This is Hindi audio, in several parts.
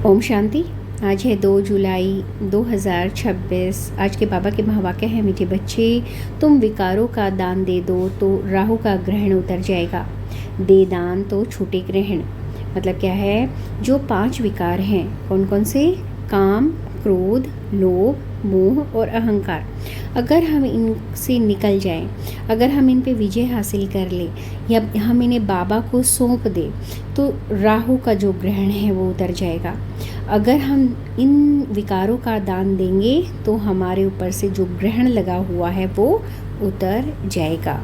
ओम शांति। आज है 2 जुलाई 2026। आज के बाबा के महावाक्य है, मीठे बच्चे, तुम विकारों का दान दे दो तो राहु का ग्रहण उतर जाएगा। दे दान तो छूटे ग्रहण। मतलब क्या है? जो 5 विकार हैं, कौन कौन से? काम, क्रोध, लोभ, मोह और अहंकार। अगर हम इनसे निकल जाएं, अगर हम इन पे विजय हासिल कर ले या हम इन्हें बाबा को सौंप दें, तो राहु का जो ग्रहण है वो उतर जाएगा। अगर हम इन विकारों का दान देंगे तो हमारे ऊपर से जो ग्रहण लगा हुआ है वो उतर जाएगा।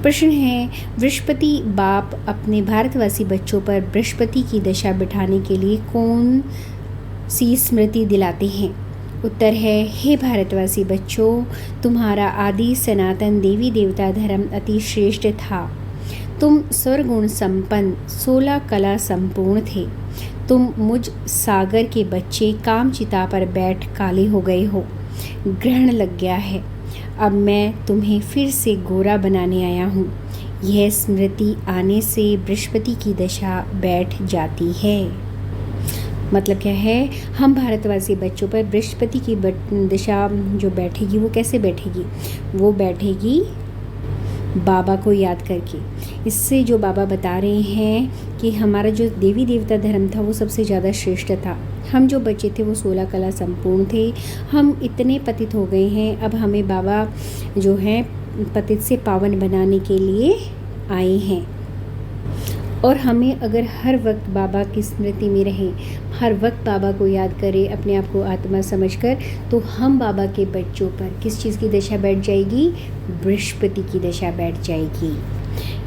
प्रश्न है, बृहस्पति बाप अपने भारतवासी बच्चों पर बृहस्पति की दशा बिठाने के लिए कौन सी स्मृति दिलाते हैं? उत्तर है, हे भारतवासी बच्चों, तुम्हारा आदि सनातन देवी देवता धर्म अति श्रेष्ठ था। तुम सर्वगुण संपन्न 16 कला संपूर्ण थे। तुम मुझ सागर के बच्चे कामचिता पर बैठ काले हो गए हो। ग्रहण लग गया है। अब मैं तुम्हें फिर से गोरा बनाने आया हूँ। यह स्मृति आने से बृहस्पति की दशा बैठ जाती है। मतलब क्या है? हम भारतवासी बच्चों पर बृहस्पति की दशा जो बैठेगी वो कैसे बैठेगी? वो बैठेगी बाबा को याद करके। इससे जो बाबा बता रहे हैं कि हमारा जो देवी देवता धर्म था वो सबसे ज़्यादा श्रेष्ठ था। हम जो बच्चे थे वो 16 कला संपूर्ण थे। हम इतने पतित हो गए हैं, अब हमें बाबा जो है पतित से पावन बनाने के लिए आए हैं। और हमें अगर हर वक्त बाबा की स्मृति में रहें, हर वक्त बाबा को याद करें, अपने आप को आत्मा समझकर, तो हम बाबा के बच्चों पर किस चीज़ की दशा बैठ जाएगी? बृहस्पति की दशा बैठ जाएगी।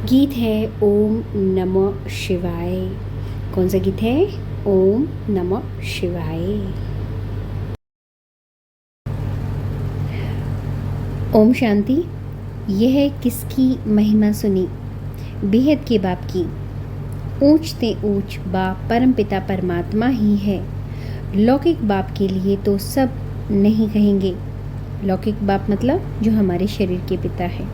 गीत है ओम नमः शिवाय। कौन सा गीत है? ओम नमः शिवाय। ओम शांति। यह किसकी महिमा सुनी? बेहद के बाप की। ऊंचते ऊंच बाप परमपिता परमात्मा ही है। लौकिक बाप के लिए तो सब नहीं कहेंगे। लौकिक बाप मतलब जो हमारे शरीर के पिता है।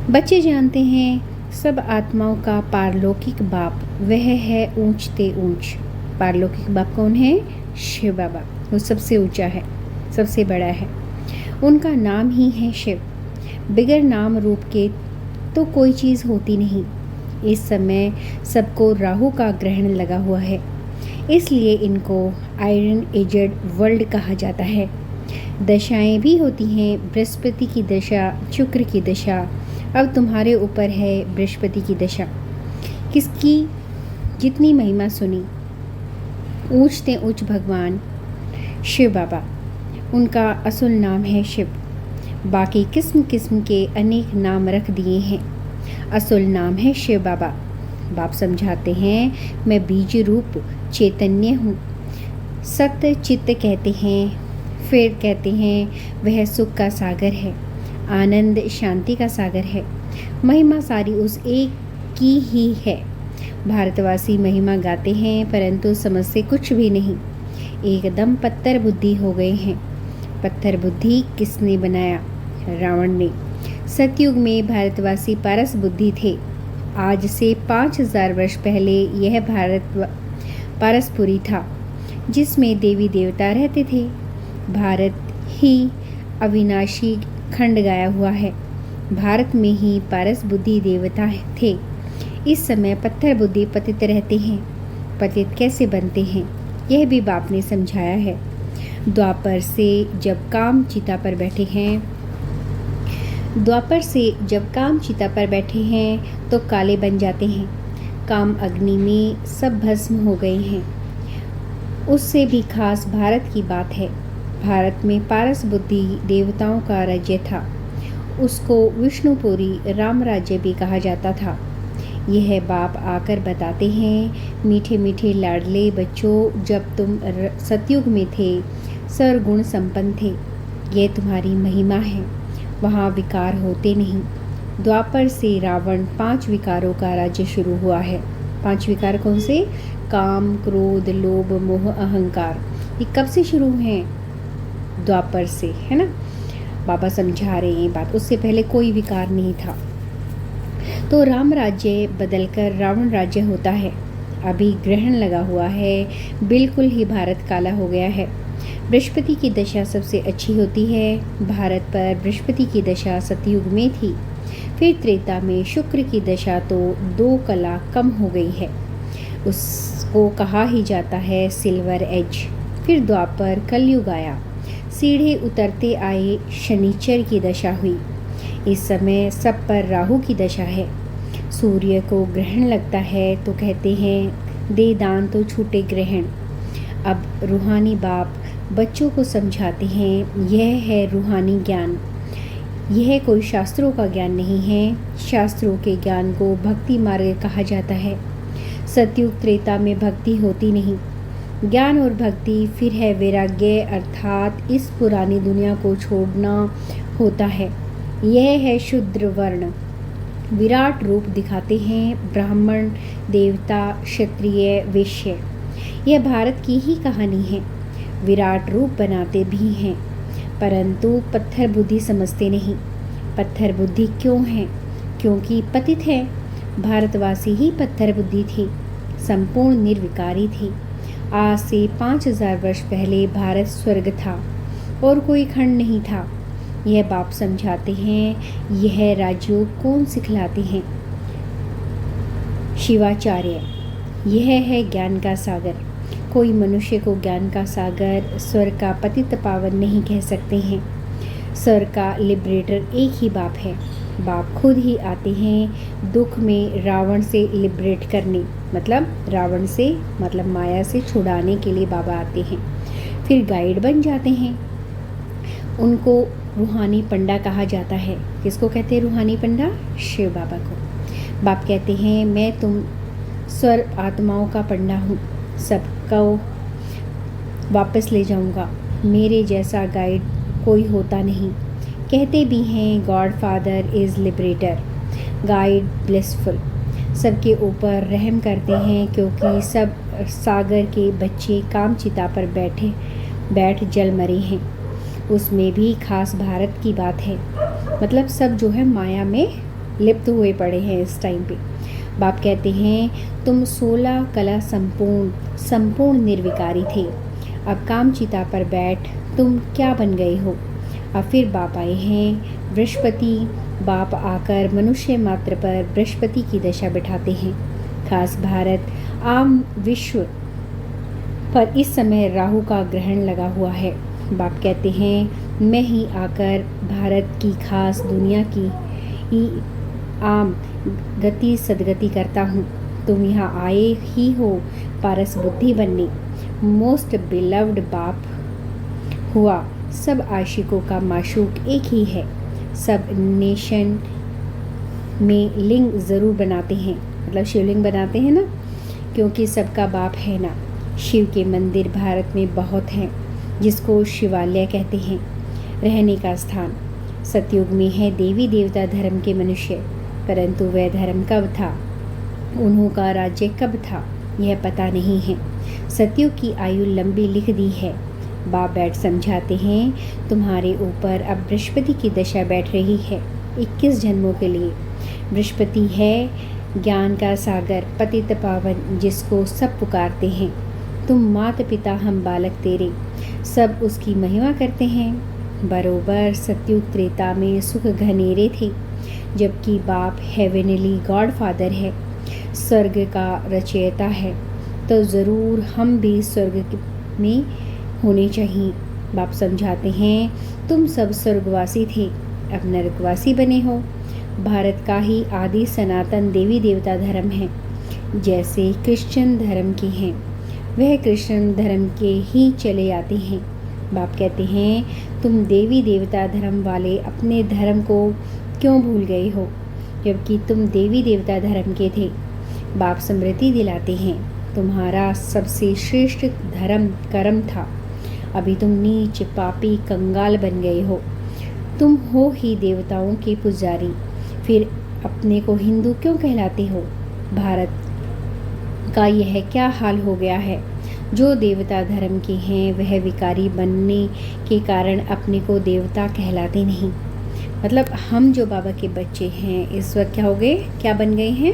बच्चे जानते हैं सब आत्माओं का पारलौकिक बाप वह है ऊंचते ऊंच। पारलौकिक बाप कौन है? शिव बाबा। वो सबसे ऊंचा है, सबसे बड़ा है। उनका नाम ही है शिव। बिगर नाम रूप के तो कोई चीज़ होती नहीं। इस समय सबको राहु का ग्रहण लगा हुआ है, इसलिए इनको आयरन एजेड वर्ल्ड कहा जाता है। दशाएं भी होती हैं, बृहस्पति की दशा, शुक्र की दशा। अब तुम्हारे ऊपर है बृहस्पति की दशा। किसकी जितनी महिमा सुनी? ऊंचते ऊंच भगवान शिव बाबा। उनका असल नाम है शिव। बाकी किस्म किस्म के अनेक नाम रख दिए हैं। असल नाम है शिव बाबा। बाप समझाते हैं, मैं बीज रूप चैतन्य हूँ। सत्य चित्त कहते हैं। फिर कहते हैं वह सुख का सागर है, आनंद शांति का सागर है। महिमा सारी उस एक की ही है। भारतवासी महिमा गाते हैं परंतु समझते कुछ भी नहीं। एकदम पत्थर बुद्धि हो गए हैं। पत्थर बुद्धि किसने बनाया? रावण ने। सतयुग में भारतवासी पारस बुद्धि थे। आज से 5000 वर्ष पहले यह भारत पारसपुरी था, जिसमें देवी देवता रहते थे। भारत ही अविनाशी खंड गाया हुआ है। भारत में ही पारस बुद्धि देवता थे। इस समय पत्थर बुद्धि पतित रहते हैं। पतित कैसे बनते हैं यह भी बाप ने समझाया है। द्वापर से जब काम चिता पर बैठे हैं, द्वापर से जब काम चिता पर बैठे हैं तो काले बन जाते हैं। काम अग्नि में सब भस्म हो गए हैं। उससे भी खास भारत की बात है। भारत में पारस बुद्धि देवताओं का राज्य था। उसको विष्णुपुरी राम राज्य भी कहा जाता था। यह बाप आकर बताते हैं, मीठे मीठे लाडले बच्चों, जब तुम सतयुग में थे, सर्वगुण संपन्न थे। यह तुम्हारी महिमा है। वहाँ विकार होते नहीं। द्वापर से रावण 5 विकारों का राज्य शुरू हुआ है। 5 विकार कौन से? काम, क्रोध, लोभ, मोह, अहंकार। ये कब से शुरू हैं? द्वापर से, है ना? बाबा समझा रहे हैं बात। उससे पहले कोई विकार नहीं था। तो राम राज्य बदलकर रावण राज्य होता है। अभी ग्रहण लगा हुआ है, बिल्कुल ही भारत काला हो गया है। बृहस्पति की दशा सबसे अच्छी होती है। भारत पर बृहस्पति की दशा सतयुग में थी, फिर त्रेता में शुक्र की दशा तो 2 कला कम हो गई है, उसको कहा ही जाता है सिल्वर एज। फिर द्वापर कलयुग आया, सीढ़े उतरते आए, शनिचर की दशा हुई। इस समय सब पर राहु की दशा है। सूर्य को ग्रहण लगता है तो कहते हैं दे दान तो छूटे ग्रहण। अब रूहानी बाप बच्चों को समझाते हैं, यह है रूहानी ज्ञान। यह कोई शास्त्रों का ज्ञान नहीं है। शास्त्रों के ज्ञान को भक्ति मार्ग कहा जाता है। सतयुग त्रेता में भक्ति होती नहीं। ज्ञान और भक्ति फिर है वैराग्य, अर्थात इस पुरानी दुनिया को छोड़ना होता है। यह है शूद्र वर्ण। विराट रूप दिखाते हैं ब्राह्मण, देवता, क्षत्रिय, वैश्य। यह भारत की ही कहानी है। विराट रूप बनाते भी हैं, परंतु पत्थर बुद्धि समझते नहीं। पत्थर बुद्धि क्यों है? क्योंकि पतित है। भारतवासी ही पत्थर बुद्धि थे, संपूर्ण निर्विकारी थे। आज से 5000 वर्ष पहले भारत स्वर्ग था और कोई खंड नहीं था। यह बाप समझाते हैं। यह राजयोग कौन सिखलाते हैं? शिवाचार्य। यह है ज्ञान का सागर। कोई मनुष्य को ज्ञान का सागर, स्वर्ग का पतित पावन नहीं कह सकते हैं। स्वर्ग का लिबरेटर एक ही बाप है। बाप खुद ही आते हैं दुख में रावण से लिबरेट करने, मतलब रावण से मतलब माया से छुड़ाने के लिए बाबा आते हैं, फिर गाइड बन जाते हैं। उनको रूहानी पंडा कहा जाता है। किसको कहते हैं रूहानी पंडा? शिव बाबा को। बाप कहते हैं मैं तुम स्वर्ग आत्माओं का पंडा हूँ, सबको वापस ले जाऊँगा। मेरे जैसा गाइड कोई होता नहीं। कहते भी हैं God father is liberator, guide blessful. सबके ऊपर रहम करते हैं, क्योंकि सब सागर के बच्चे कामचिता पर बैठ जल मरे हैं। उसमें भी खास भारत की बात है। मतलब सब जो है माया में लिप्त हुए पड़े हैं इस टाइम पे। बाप कहते हैं तुम 16 कला संपूर्ण निर्विकारी थे। अब कामचिता पर बैठ तुम क्या बन गए हो? अब फिर बाप आए हैं बृहस्पति। बाप आकर मनुष्य मात्र पर बृहस्पति की दशा बिठाते हैं। खास भारत आम विश्व पर इस समय राहु का ग्रहण लगा हुआ है। बाप कहते हैं मैं ही आकर भारत की खास दुनिया की आम गति सदगति करता हूँ। तुम यहाँ आए ही हो पारस बुद्धि बनने। मोस्ट बिलव्ड बाप हुआ। सब आशिकों का माशूक एक ही है। सब नेशन में लिंग ज़रूर बनाते हैं, मतलब शिवलिंग बनाते हैं ना, क्योंकि सबका बाप है ना। शिव के मंदिर भारत में बहुत हैं, जिसको शिवालय कहते हैं। रहने का स्थान सतयुग में है देवी देवता धर्म के मनुष्य, परंतु वह धर्म कब था, उन्हों का राज्य कब था, यह पता नहीं है। सतयुग की आयु लंबी लिख दी है। बाप बैठ समझाते हैं तुम्हारे ऊपर अब बृहस्पति की दशा बैठ रही है 21 जन्मों के लिए। बृहस्पति है ज्ञान का सागर, पतित पावन, जिसको सब पुकारते हैं। तुम माता पिता हम बालक तेरे, सब उसकी महिमा करते हैं। बरोबर सतयुग त्रेता में सुख घनेरे थे, जबकि बाप हेवेनली गॉड फादर है, स्वर्ग का रचयिता है, तो ज़रूर हम भी स्वर्ग में होने चाहिए। बाप समझाते हैं तुम सब स्वर्गवासी थे, अब नरकवासी बने हो। भारत का ही आदि सनातन देवी देवता धर्म है, जैसे क्रिश्चियन धर्म के हैं, वह क्रिश्चियन धर्म के ही चले आते हैं। बाप कहते हैं तुम देवी देवता धर्म वाले अपने धर्म को क्यों भूल गए हो, जबकि तुम देवी देवता धर्म के थे। बाप स्मृति दिलाते हैं तुम्हारा सबसे श्रेष्ठ धर्म कर्म था। अभी तुम नीच पापी कंगाल बन गए हो। तुम हो ही देवताओं के पुजारी, फिर अपने को हिंदू क्यों कहलाते हो? भारत का यह क्या हाल हो गया है? जो देवता धर्म के हैं वह विकारी बनने के कारण अपने को देवता कहलाते नहीं। मतलब हम जो बाबा के बच्चे हैं इस वक्त क्या हो गए, क्या बन गए हैं?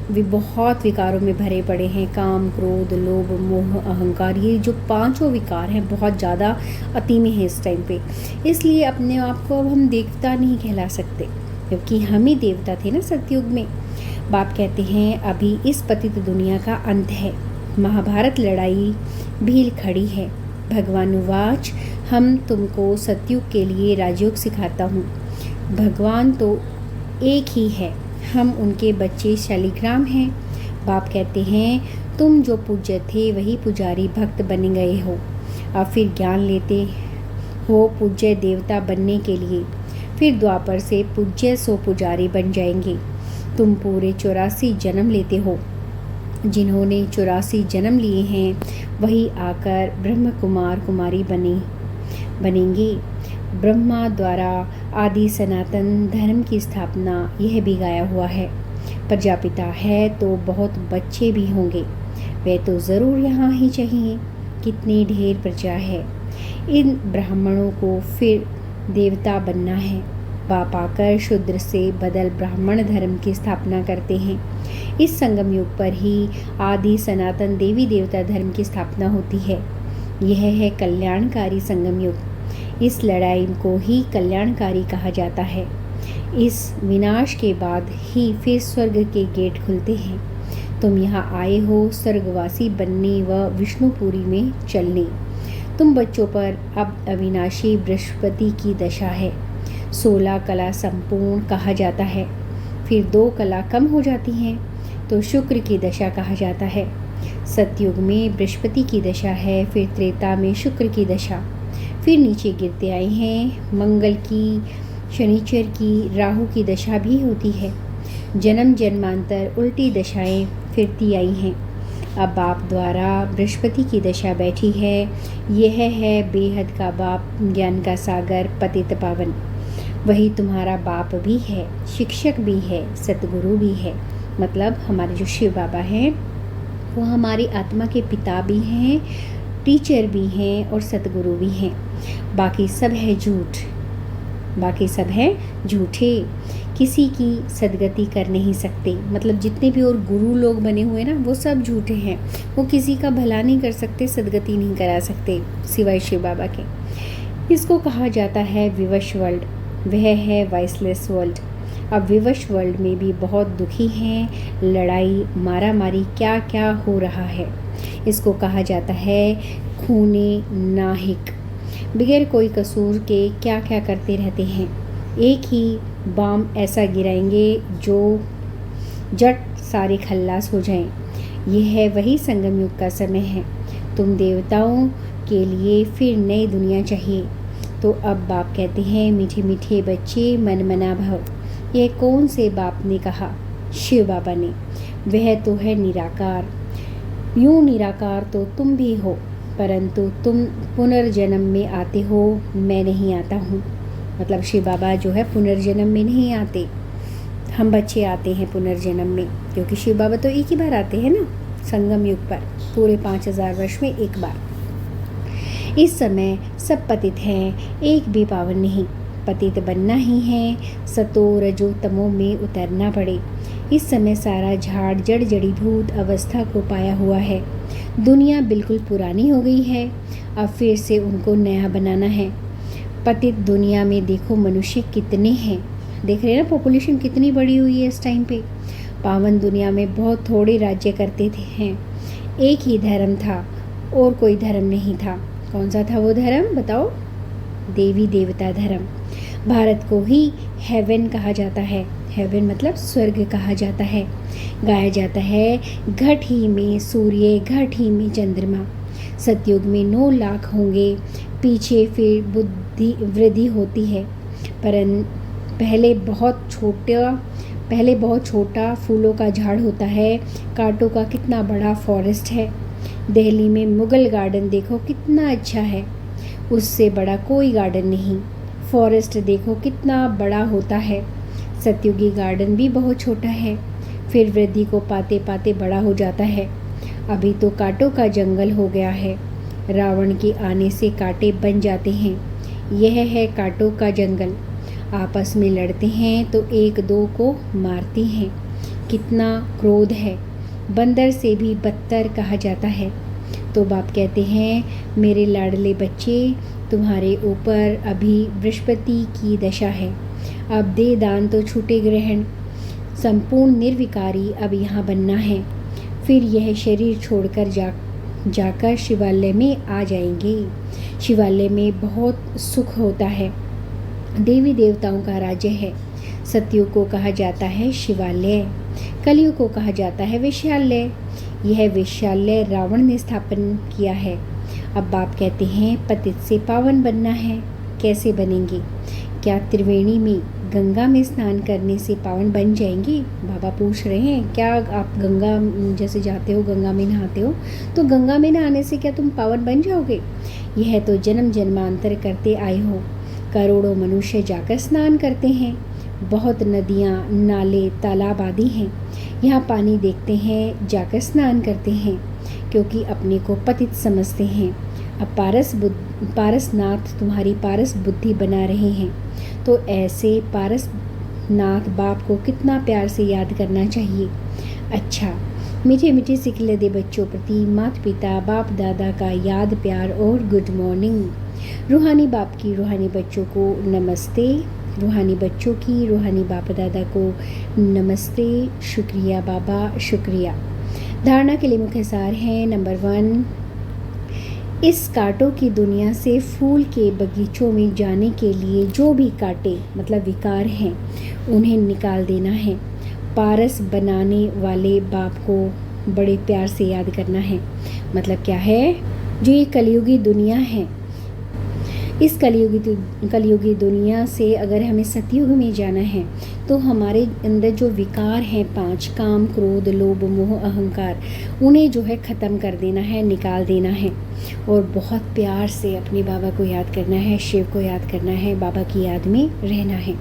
वे बहुत विकारों में भरे पड़े हैं। काम, क्रोध, लोभ, मोह, अहंकार, ये जो पांचों विकार हैं बहुत ज़्यादा अति में है इस टाइम पे। इसलिए अपने आप को अब हम देवता नहीं कहला सकते, क्योंकि हम ही देवता थे ना सतयुग में। बाप कहते हैं अभी इस पतित दुनिया का अंत है, महाभारत लड़ाई भील खड़ी है। भगवान उवाच, हम तुमको सतयुग के लिए राजयोग सिखाता हूँ। भगवान तो एक ही है, हम उनके बच्चे शालिग्राम हैं। बाप कहते हैं तुम जो पूज्य थे वही पुजारी भक्त बन गए हो। अब फिर ज्ञान लेते हो पूज्य देवता बनने के लिए, फिर द्वापर से पूज्य सो पुजारी बन जाएंगे। तुम पूरे 84 जन्म लेते हो। जिन्होंने 84 जन्म लिए हैं वही आकर ब्रह्म कुमार कुमारी बनेंगे। ब्रह्मा द्वारा आदि सनातन धर्म की स्थापना यह भी गाया हुआ है। प्रजापिता है तो बहुत बच्चे भी होंगे, वे तो ज़रूर यहाँ ही चाहिए। कितनी ढेर प्रजा है। इन ब्राह्मणों को फिर देवता बनना है। बाप आकर शूद्र से बदल ब्राह्मण धर्म की स्थापना करते हैं। इस संगम युग पर ही आदि सनातन देवी देवता धर्म की स्थापना होती है। यह है कल्याणकारी संगम युग। इस लड़ाई को ही कल्याणकारी कहा जाता है। इस विनाश के बाद ही फिर स्वर्ग के गेट खुलते हैं। तुम यहाँ आए हो स्वर्गवासी बनने व विष्णुपुरी में चलने। तुम बच्चों पर अब अविनाशी बृहस्पति की दशा है। 16 कला संपूर्ण कहा जाता है, फिर 2 कला कम हो जाती हैं तो शुक्र की दशा कहा जाता है। सतयुग में बृहस्पति की दशा है, फिर त्रेता में शुक्र की दशा, फिर नीचे गिरते आए हैं मंगल की, शनिचर की, राहु की दशा भी होती है। जन्म जन्मांतर उल्टी दशाएं फिरती आई हैं। अब बाप द्वारा बृहस्पति की दशा बैठी है। यह है बेहद का बाप, ज्ञान का सागर, पतित पावन। वही तुम्हारा बाप भी है, शिक्षक भी है, सतगुरु भी है। मतलब हमारे जो शिव बाबा हैं वो हमारी आत्मा के पिता भी हैं, टीचर भी हैं और सतगुरु भी हैं। बाकी सब है झूठ, बाकी सब है झूठे, किसी की सदगति कर नहीं सकते। मतलब जितने भी और गुरु लोग बने हुए ना वो सब झूठे हैं। वो किसी का भला नहीं कर सकते, सदगति नहीं करा सकते सिवाय शिव बाबा के। इसको कहा जाता है विवश वर्ल्ड, वह है वाइसलेस वर्ल्ड। अब विवश वर्ल्ड में भी बहुत दुखी हैं, लड़ाई मारा मारी क्या क्या हो रहा है। इसको कहा जाता है खूने नाहिक, बगैर कोई कसूर के क्या क्या करते रहते हैं। एक ही बम ऐसा गिराएंगे जो जट सारे खल्लास हो जाएं। यह है वही संगम युग का समय है। तुम देवताओं के लिए फिर नई दुनिया चाहिए। तो अब बाप कहते हैं मीठे मीठे बच्चे मन मना भव। यह कौन से बाप ने कहा? शिव बाबा ने। वह तो है निराकार। यूं निराकार तो तुम भी हो, परंतु तुम पुनर्जन्म में आते हो, मैं नहीं आता हूँ। मतलब शिव बाबा जो है पुनर्जन्म में नहीं आते, हम बच्चे आते हैं पुनर्जन्म में, क्योंकि शिव बाबा तो एक ही बार आते हैं ना संगम युग पर, पूरे 5000 वर्ष में एक बार। इस समय सब पतित हैं, एक भी पावन नहीं। पतित बनना ही है, सतो रजो तमो में उतरना पड़े। इस समय सारा झाड़ जड़ जड़ीभूत अवस्था को पाया हुआ है। दुनिया बिल्कुल पुरानी हो गई है, अब फिर से उनको नया बनाना है। पतित दुनिया में देखो मनुष्य कितने हैं, देख रहे हैं ना पॉपुलेशन कितनी बड़ी हुई है इस टाइम पे। पावन दुनिया में बहुत थोड़े राज्य करते हैं, एक ही धर्म था और कोई धर्म नहीं था। कौन सा था वो धर्म बताओ? देवी देवता धर्म। भारत को ही हेवन कहा जाता है, हेवन मतलब स्वर्ग कहा जाता है। गाया जाता है घट ही में सूर्य, घट ही में चंद्रमा। सतयुग में 9 लाख होंगे, पीछे फिर बुद्धि वृद्धि होती है। पहले बहुत छोटा फूलों का झाड़ होता है, कांटों का कितना बड़ा फॉरेस्ट है। दिल्ली में मुगल गार्डन देखो कितना अच्छा है, उससे बड़ा कोई गार्डन नहीं। फॉरेस्ट देखो कितना बड़ा होता है। सतयुगी गार्डन भी बहुत छोटा है, फिर वृद्धि को पाते पाते बड़ा हो जाता है। अभी तो कांटों का जंगल हो गया है, रावण के आने से कांटे बन जाते हैं। यह है कांटों का जंगल। आपस में लड़ते हैं तो एक दो को मारते हैं। कितना क्रोध है, बंदर से भी बदतर कहा जाता है। तो बाप कहते हैं, मेरे लाडले बच्चे, तुम्हारे ऊपर अभी बृहस्पति की दशा है। अब दे दान तो छूटे ग्रहण, संपूर्ण निर्विकारी अब यहाँ बनना है। फिर यह शरीर छोड़कर जाकर शिवालय में आ जाएंगे। शिवालय में बहुत सुख होता है, देवी देवताओं का राज्य है। सतयुग को कहा जाता है शिवालय, कलयुग को कहा जाता है वेश्यालय। यह वेश्यालय रावण ने स्थापन किया है। अब बाप कहते हैं, पतित से पावन बनना है। कैसे बनेंगे? क्या त्रिवेणी में गंगा में स्नान करने से पावन बन जाएंगे? बाबा पूछ रहे हैं, क्या आप गंगा जैसे जाते हो, गंगा में नहाते हो, तो गंगा में नहाने से क्या तुम पावन बन जाओगे? यह तो जन्म जन्मांतर करते आए हो। करोड़ों मनुष्य जाकर स्नान करते हैं। बहुत नदियाँ, नाले, तालाब आदि हैं। यहाँ पानी देखते हैं, जाकर स्नान करते हैं, क्योंकि अपने को पतित समझते हैं। अब पारसनाथ तुम्हारी पारस बुद्धि बना रहे हैं। तो ऐसे पारसनाथ बाप को कितना प्यार से याद करना चाहिए। अच्छा, मीठे मीठे सिखलदे बच्चों प्रति माता पिता बाप दादा का याद, प्यार और गुड मॉर्निंग। रूहानी बाप की रूहानी बच्चों को नमस्ते, रूहानी बच्चों की रूहानी बाप दादा को नमस्ते। शुक्रिया बाबा, शुक्रिया। धारणा के लिए मुख्य सार हैं। नंबर 1, इस कांटों की दुनिया से फूल के बगीचों में जाने के लिए जो भी कांटे मतलब विकार हैं, उन्हें निकाल देना है। पारस बनाने वाले बाप को बड़े प्यार से याद करना है। मतलब क्या है? जो ये कलयुगी दुनिया है, इस कलयुगी दुनिया से अगर हमें सतयुग में जाना है, तो हमारे अंदर जो विकार हैं 5, काम, क्रोध, लोभ, मोह, अहंकार, उन्हें जो है ख़त्म कर देना है, निकाल देना है। और बहुत प्यार से अपने बाबा को याद करना है, शिव को याद करना है, बाबा की याद में रहना है।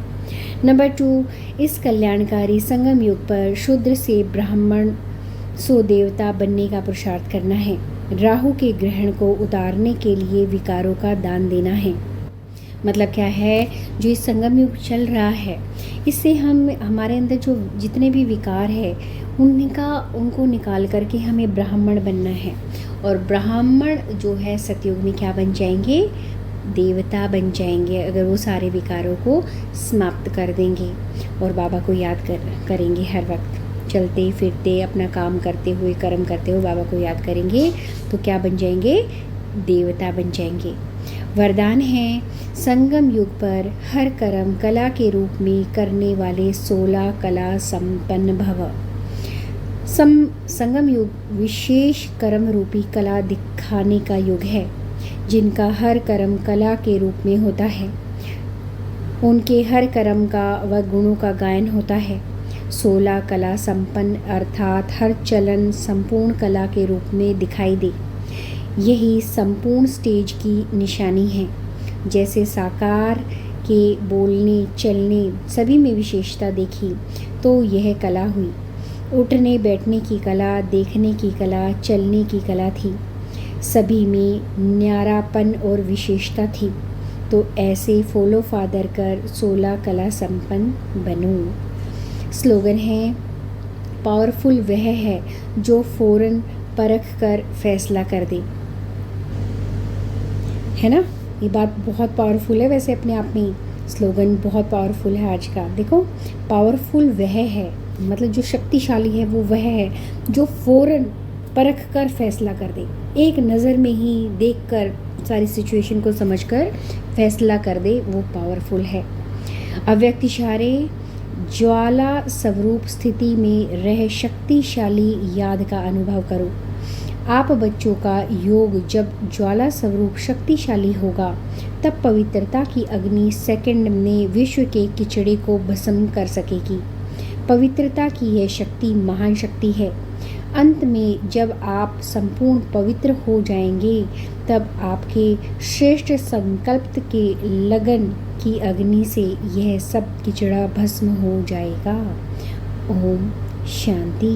नंबर 2, इस कल्याणकारी संगम युग पर शूद्र से ब्राह्मण सो देवता बनने का पुरुषार्थ करना है। राहु के ग्रहण को उतारने के लिए विकारों का दान देना है। मतलब क्या है? जो इस संगम युग चल रहा है, इससे हमारे अंदर जो जितने भी विकार है उनको निकाल करके हमें ब्राह्मण बनना है। और ब्राह्मण जो है सतयुग में क्या बन जाएंगे? देवता बन जाएंगे, अगर वो सारे विकारों को समाप्त कर देंगे और बाबा को याद करेंगे हर वक्त। चलते फिरते अपना काम करते हुए, कर्म करते हुए बाबा को याद करेंगे तो क्या बन जाएंगे? देवता बन जाएंगे। वरदान है, संगम युग पर हर कर्म कला के रूप में करने वाले 16 कला संपन्न भव। संगम युग विशेष कर्म रूपी कला दिखाने का युग है। जिनका हर कर्म कला के रूप में होता है, उनके हर कर्म का व गुणों का गायन होता है। 16 कला संपन्न अर्थात हर चलन संपूर्ण कला के रूप में दिखाई दे, यही संपूर्ण स्टेज की निशानी है। जैसे साकार के बोलने, चलने सभी में विशेषता देखी तो यह कला हुई। उठने बैठने की कला, देखने की कला, चलने की कला थी। सभी में न्यारापन और विशेषता थी। तो ऐसे फॉलो फादर कर 16 कला संपन्न बनो। स्लोगन है, पावरफुल वह है जो फौरन परख कर फैसला कर दे। है ना? ये बात बहुत पावरफुल है वैसे अपने आप में। स्लोगन बहुत पावरफुल है आज का। देखो, पावरफुल वह है मतलब जो शक्तिशाली है वो वह है जो फौरन परख कर फैसला कर दे। एक नज़र में ही देखकर सारी सिचुएशन को समझकर फैसला कर दे, वो पावरफुल है। अव्यक्त इशारे, ज्वाला स्वरूप स्थिति में रह शक्तिशाली याद का अनुभव करो। आप बच्चों का योग जब ज्वाला स्वरूप शक्तिशाली होगा, तब पवित्रता की अग्नि सेकंड में विश्व के किचड़े को भस्म कर सकेगी। पवित्रता की यह शक्ति महान शक्ति है। अंत में जब आप संपूर्ण पवित्र हो जाएंगे, तब आपके श्रेष्ठ संकल्प के लगन की अग्नि से यह सब किचड़ा भस्म हो जाएगा। ओम शांति।